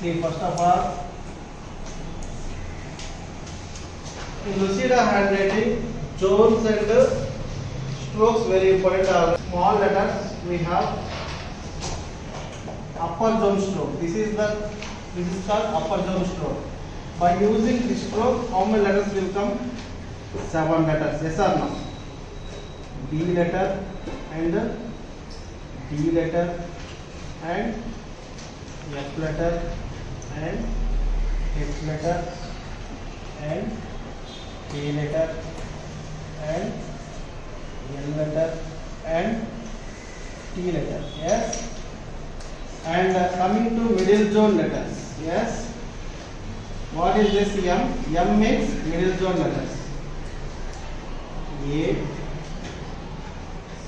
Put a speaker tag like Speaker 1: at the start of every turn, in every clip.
Speaker 1: See, first of all, in Lucida handwriting, zones and strokes very important. Small letters we have upper zone stroke. This is called upper zone stroke. By using this stroke, how many letters will come? 7 letters. Yes or no? B letter and D letter and F letter and H letter and K letter and L letter and T letter. Yes. And coming to middle zone letters. Yes. What is this M? M means middle zone letters. A,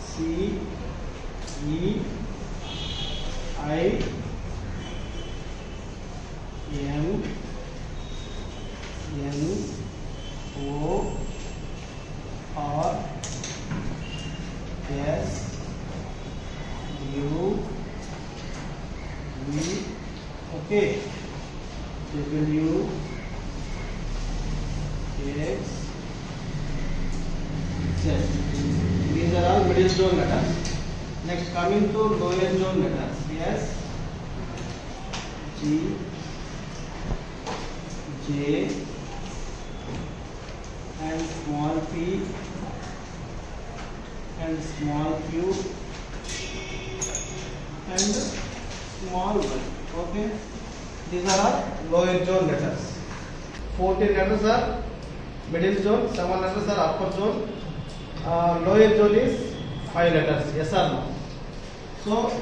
Speaker 1: C, E, I, M, N, O, R, S, U, V, okay, W, X, Z. These are all middle zone letters. Next, coming to lower zone letters. Yes, G, J, and small p and small q and small y. Okay, these are all lower zone letters. 14 letters are middle zone, 7 letters are upper zone, lower zone is 5 letters. Yes or no? So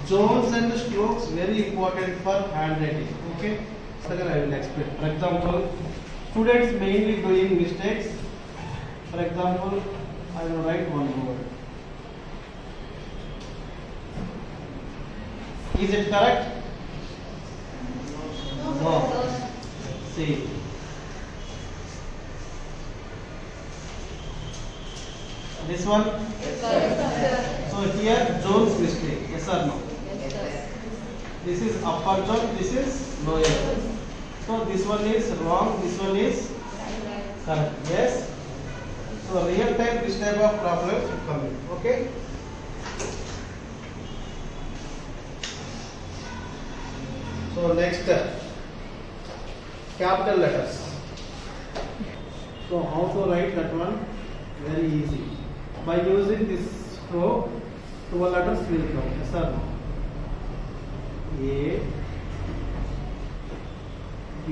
Speaker 1: zones and strokes very important for handwriting. Okay, second I will explain. For example, students mainly doing mistakes. For example, I will write one word. Is it correct? No. See. This one?
Speaker 2: Yes, sir.
Speaker 1: So here zones mistake. Yes or no?
Speaker 2: Yes, sir.
Speaker 1: This is upper zone, this is lower zone. So this one is wrong, this one is correct. Yes. So real time this type of problems will come in. Okay. So next, capital letters. So how to write that one? Very easy. By using this stroke, 12 letters will come. Yes or no? A, B,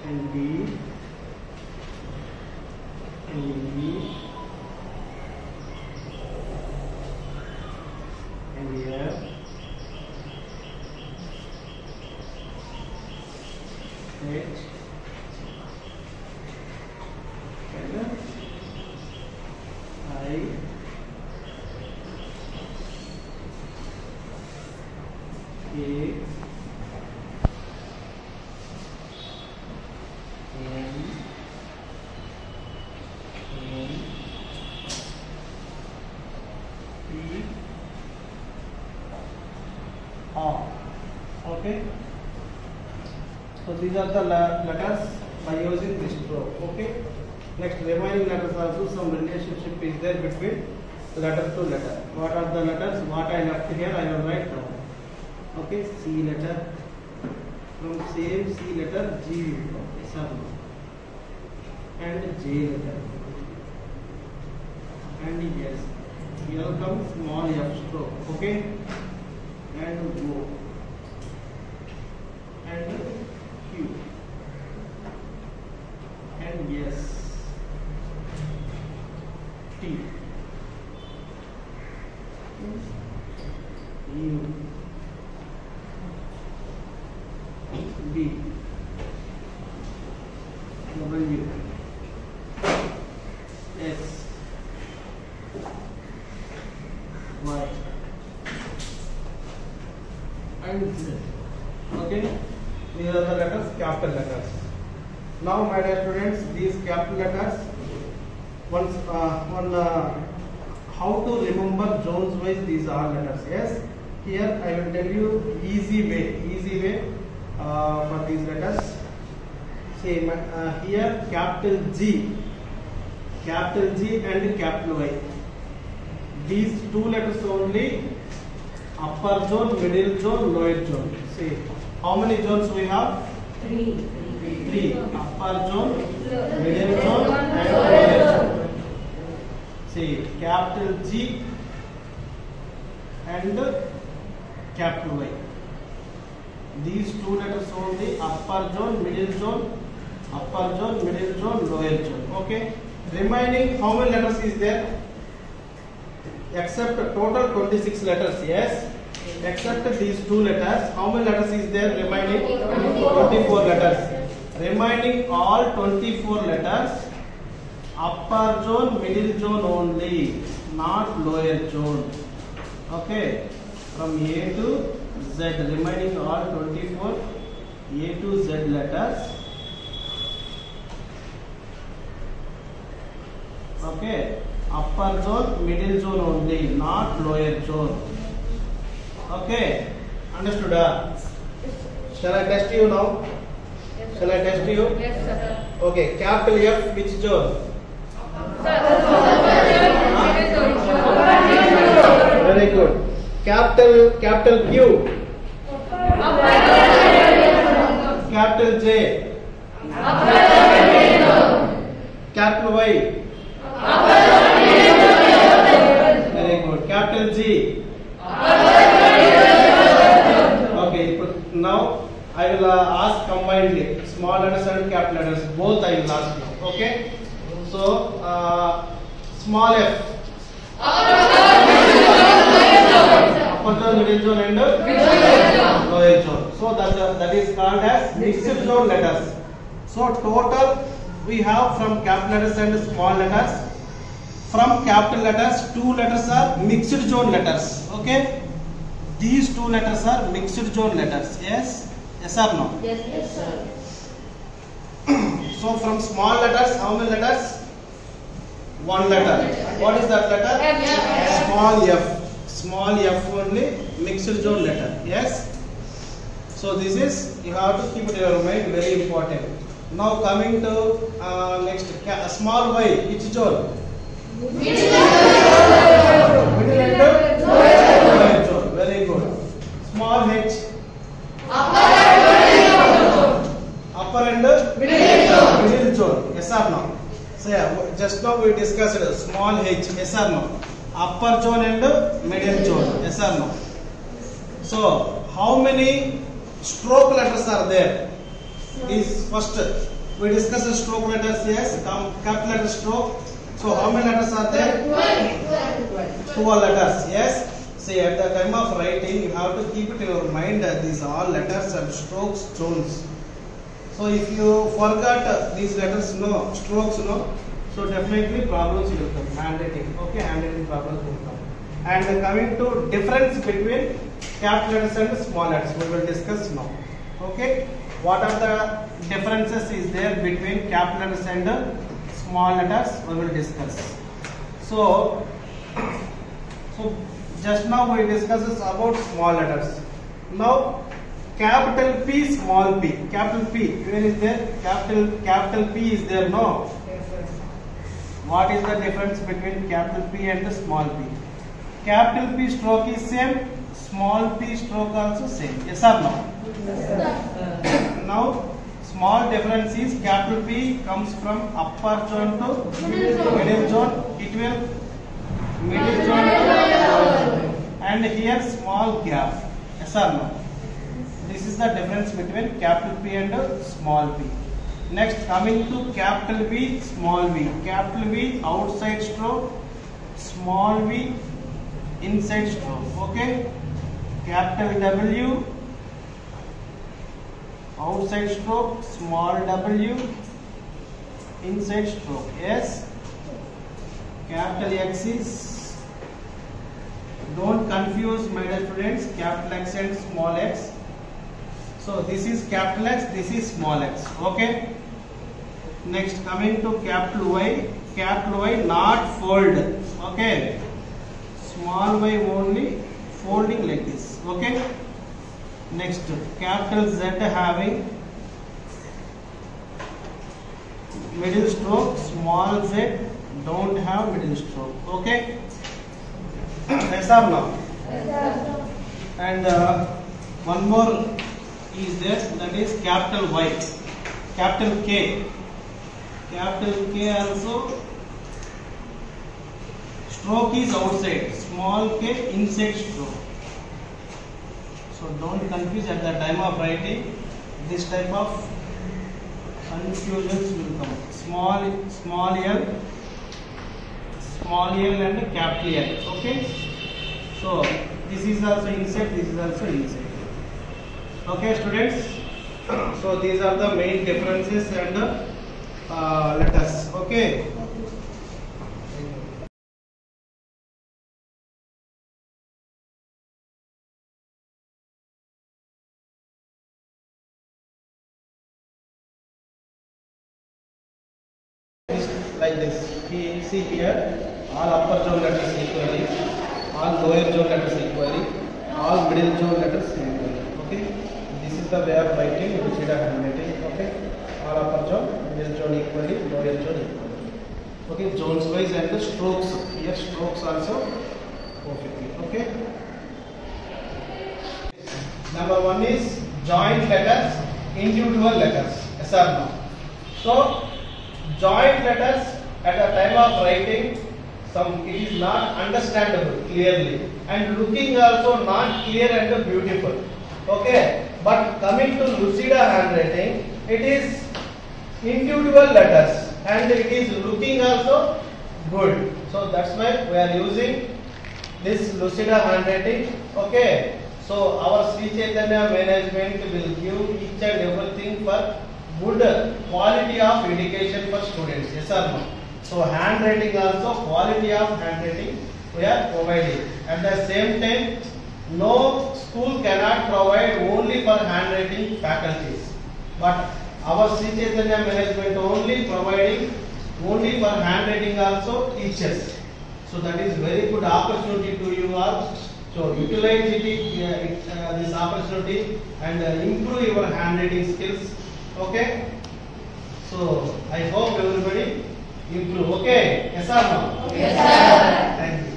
Speaker 1: and B, and E, and F, H, and I, A, N, P, R. Okay. So these are the letters by using this stroke. Okay. Next, remaining letters also some relationship is there between letter to letter. What are the letters? What I left here, I will write down. Okay, C letter. From same C letter, G will come. Yes or no? And J letter. And yes. Here comes small f stroke. Okay. And O. And Q. And yes. T. U. B. W. X. Y. And Z. Okay, these are the letters, capital letters. Now, my dear students, these capital letters, how to remember zones wise these are letters. Yes, Here I will tell you easy way for these letters. See here capital G and capital Y. These two letters only, upper zone, middle zone, lower zone. See how many zones we have? Three. Upper zone, middle zone and lower zone. See capital G and capital Y. These two letters only, upper zone, middle zone, upper zone, middle zone, lower zone. Okay. Remaining how many letters is there? Except total 26 letters. Yes. Except these two letters, how many letters is there remaining? 24 letters. Remaining all 24 letters, upper zone, middle zone only, not lower zone. Okay. From A to Z, remaining all 24 A to Z letters. Okay, upper zone, middle zone only, not lower zone. Okay, understood? Shall I test you now? Shall I test you?
Speaker 2: Yes, sir.
Speaker 1: Okay, capital F, which zone? Very good. Capital Q. Capital J. Capital Y. Very good. Capital G. Okay. Now I will ask combinedly small letters and capital letters. Both I will ask you. Okay. So small f. Upper zone, middle zone and lower zone. So that is called as mixed zone letters. So total we have from capital letters and small letters. From capital letters, two letters are mixed zone letters. Okay. These two letters are mixed zone letters. Yes. Yes or no?
Speaker 2: Yes, sir.
Speaker 1: So from small letters, how many letters? One letter. What is that letter?
Speaker 2: F.
Speaker 1: Small f. Small f only, mixed zone letter. Yes. So this is, you have to keep it in your mind, very important. Now coming to next, small y, which zone? Middle and lower zone. Very good. Small h. Upper and middle zone. Yes or no? So yeah, just now we discussed small h. Yes or no? Upper zone and middle zone. Yes or no? So how many stroke letters are there? Is first we discussed stroke letters. Yes, capital letter stroke. So how many letters are there? 12 letters. Yes. See, at the time of writing, you have to keep it in your mind that these are all letters and strokes, zones. So if you forgot these letters, strokes, so definitely problems will come. Handwriting, okay, handwriting problems will come. And coming to difference between capital letters and small letters, we will discuss now. Okay, what are the differences is there between capital letters and small letters? We will discuss. So just now we discussed about small letters. Now capital P, small p. Capital P, where is there? Capital P is there, no? What is the difference between capital P and the small p? Capital P stroke is same, small p stroke also same. Yes or no? Now small difference is capital P comes from upper zone to middle zone. It will middle zone to lower zone. And here small gap. Yes or no? This is the difference between capital P and small p. Next, coming to capital V, small v. Capital V outside stroke, small v inside stroke. Okay. Capital W outside stroke, small w inside stroke. Yes. Capital X is, don't confuse my dear students, capital X and small x. So this is capital X, this is small x. Okay. Next, coming to capital Y not fold. Okay. Small y only folding like this. Okay. Next, capital Z having middle stroke, small z don't have middle stroke. Okay. Yes or no? And one more is there, that is capital Y, capital K. Capital K also stroke is outside, small k inside stroke. So don't confuse at the time of writing. This type of confusions will come. Small l and capital L. Okay. So this is also inside, this is also inside. Okay, students. So these are the main differences and letters. Okay. Like this. See here, all upper zone letters equally, all lower zone letters equally, all middle zone letters equally. Okay. This is the way of writing Lucida handwriting. Okay. All upper zone, middle zone equally, lower zone equally. Okay. Zones wise and the strokes. Here strokes also perfectly. Okay. Number one is joint letters, individual letters. Yes or no? So joint letters at the time of writing, it is not understandable clearly, and looking also not clear and beautiful. Okay, but coming to Lucida handwriting, it is individual letters and it is looking also good. So that's why we are using this Lucida handwriting. Okay, so our Sri Chaitanya management will give each and everything for good quality of education for students. Yes or no? So handwriting also, quality of handwriting we are providing. At the same time, no school cannot provide only for handwriting faculties, but our Sri Chaitanya management only providing only for handwriting also teachers. So that is very good opportunity to you all. So utilize this opportunity and improve your handwriting skills. Okay. So I hope everybody improve. Okay. Yes or no?
Speaker 2: Yes, sir.
Speaker 1: Thank you.